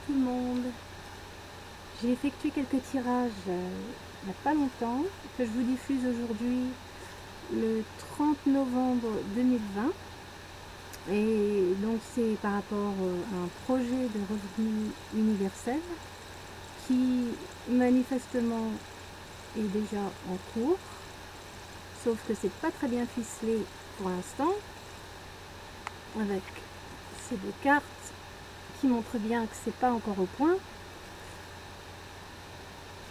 tout le monde. J'ai effectué quelques tirages il n'y a pas longtemps que je vous diffuse aujourd'hui le 30 novembre 2020 et donc c'est par rapport à un projet de revenu universel qui manifestement est déjà en cours, sauf que c'est pas très bien ficelé pour l'instant avec ces deux cartes qui montrent bien que c'est pas encore au point.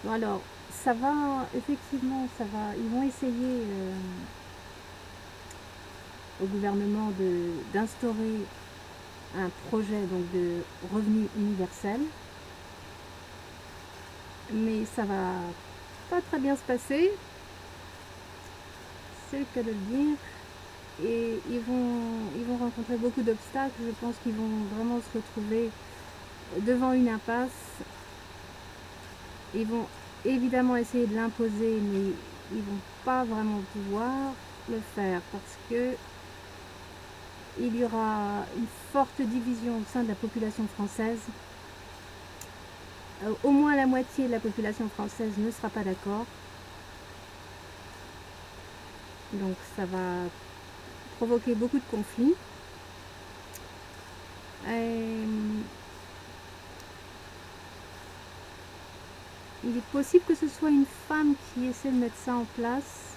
Bon, alors, ça va, effectivement, ils vont essayer au gouvernement d'instaurer un projet donc de revenu universel, mais ça va pas très bien se passer, c'est le cas de le dire, et ils vont rencontrer beaucoup d'obstacles. Je pense qu'ils vont vraiment se retrouver devant une impasse. Ils vont évidemment essayer de l'imposer, mais ils vont pas vraiment pouvoir le faire parce que il y aura une forte division au sein de la population française. Au moins la moitié de la population française ne sera pas d'accord. Donc ça va provoquer beaucoup de conflits. Il est possible que ce soit une femme qui essaie de mettre ça en place.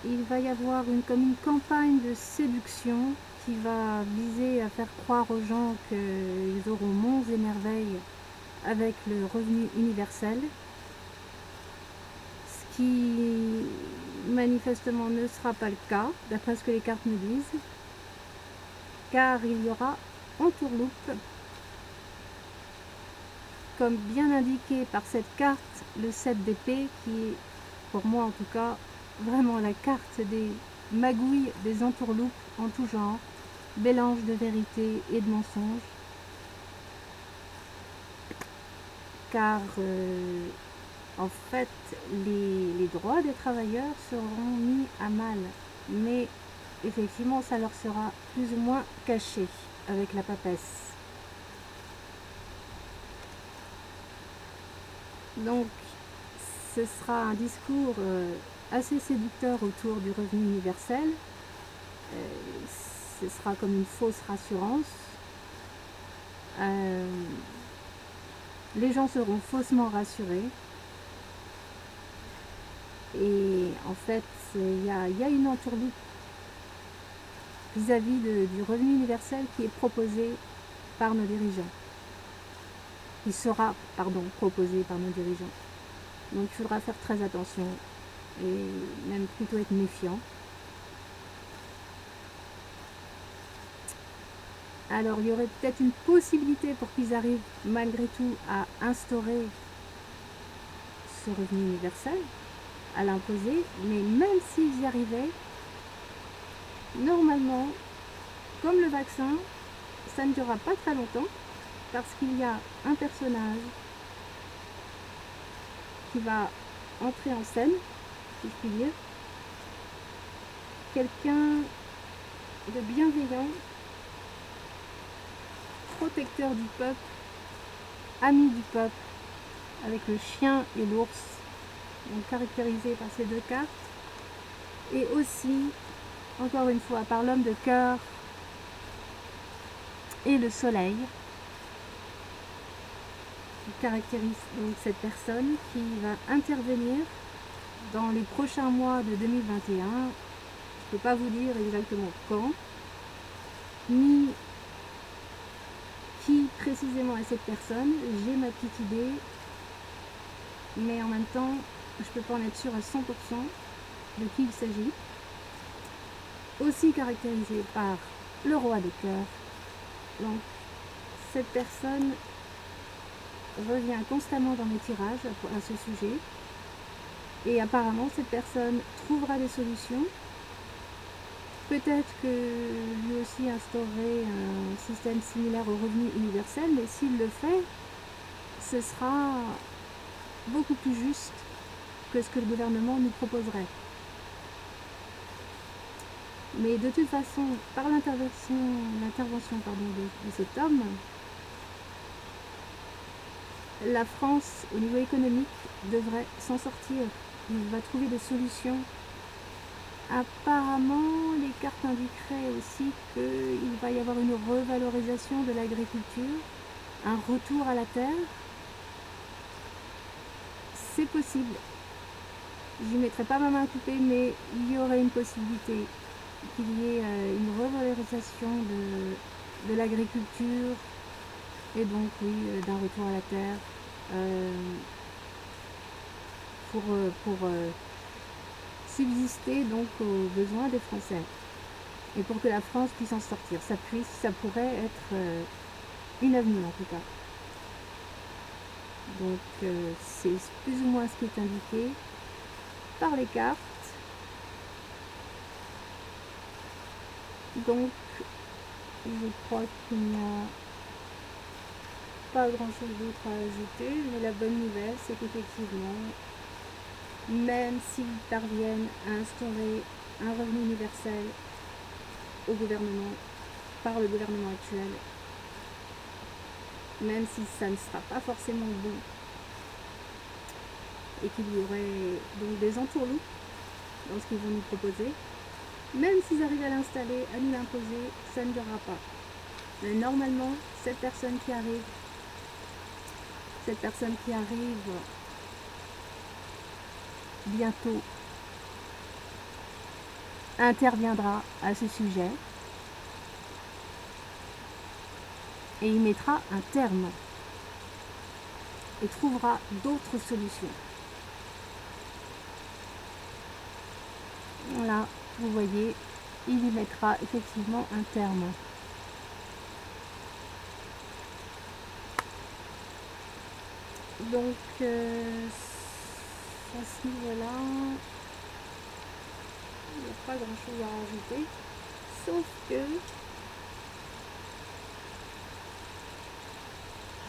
Il va y avoir comme une campagne de séduction qui va viser à faire croire aux gens qu'ils auront monts et merveilles avec le revenu universel, ce qui manifestement ne sera pas le cas, d'après ce que les cartes me disent, car il y aura entourloupe, comme bien indiqué par cette carte, le 7 d'épée, qui est, pour moi en tout cas, vraiment la carte des magouilles, des entourloupes en tout genre, mélange de vérité et de mensonge, car en fait les droits des travailleurs seront mis à mal, mais effectivement ça leur sera plus ou moins caché avec la papesse. Donc ce sera un discours assez séducteur autour du revenu universel. Ce sera comme une fausse rassurance. Les gens seront faussement rassurés. Et en fait, il y a une entourloupe vis-à-vis du revenu universel qui est proposé par nos dirigeants. Qui sera, proposé par nos dirigeants. Donc il faudra faire très attention et même plutôt être méfiant. Alors il y aurait peut-être une possibilité pour qu'ils arrivent malgré tout à instaurer ce revenu universel, à l'imposer, mais même s'ils y arrivaient, normalement, comme le vaccin, ça ne durera pas très longtemps parce qu'il y a un personnage qui va entrer en scène, si je puis dire, quelqu'un de bienveillant, protecteur du peuple, ami du peuple, avec le chien et l'ours, donc caractérisés par ces deux cartes, et aussi, encore une fois, par l'homme de cœur et le soleil, qui caractérise donc cette personne qui va intervenir dans les prochains mois de 2021. Je ne peux pas vous dire exactement quand, ni qui précisément est cette personne. J'ai ma petite idée, mais en même temps, je ne peux pas en être sûre à 100% de qui il s'agit. Aussi caractérisé par le roi des cœurs. Donc, cette personne revient constamment dans mes tirages à ce sujet. Et apparemment, cette personne trouvera des solutions. Peut-être que lui aussi instaurerait un système similaire au revenu universel, mais s'il le fait, ce sera beaucoup plus juste que ce que le gouvernement nous proposerait. Mais de toute façon, par l'intervention de cet homme, la France, au niveau économique, devrait s'en sortir. Il va trouver des solutions. Apparemment, les cartes indiqueraient aussi qu'il va y avoir une revalorisation de l'agriculture, un retour à la terre. C'est possible. J'y mettrai pas ma main coupée, mais il y aurait une possibilité qu'il y ait une revalorisation de l'agriculture et donc oui, d'un retour à la terre pour subsister donc aux besoins des Français et pour que la France puisse en sortir. Ça pourrait être une avenue en tout cas. Donc c'est plus ou moins ce qui est indiqué par les cartes. Donc je crois qu'il n'y a pas grand chose d'autre à ajouter, mais la bonne nouvelle c'est qu'effectivement, même s'ils parviennent à instaurer un revenu universel au gouvernement, par le gouvernement actuel, même si ça ne sera pas forcément bon et qu'il y aurait donc des entourloups dans ce qu'ils vont nous proposer, même s'ils arrivent à l'installer, à nous l'imposer, ça ne durera pas. Mais normalement, cette personne qui arrive bientôt interviendra à ce sujet et il mettra un terme et trouvera d'autres solutions. Là, vous voyez, il y mettra effectivement un terme. Donc, à ce niveau-là, il n'y a pas grand-chose à rajouter, sauf que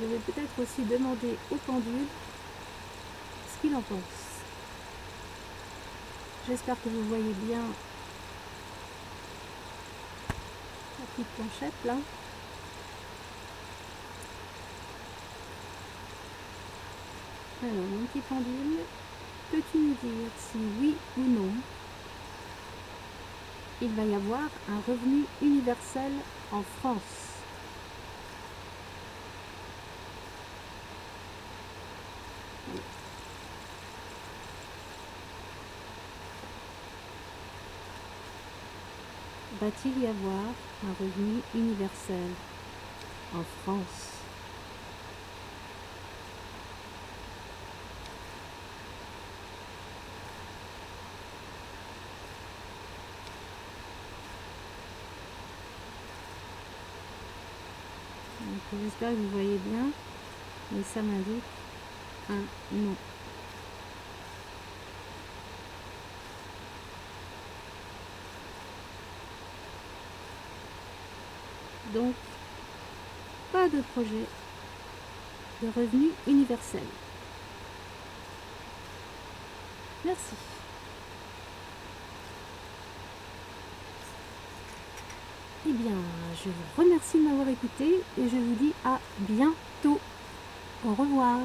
je vais peut-être aussi demander au pendule ce qu'il en pense. J'espère que vous voyez bien la petite planchette là. Alors, mon petit pendule, peux-tu nous dire si oui ou non il va y avoir un revenu universel en France? Va-t-il y avoir un revenu universel en France? J'espère que vous voyez bien, mais ça m'indique un non. Donc, pas de projet de revenu universel. Merci. Eh bien, je vous remercie de m'avoir écouté et je vous dis à bientôt. Au revoir.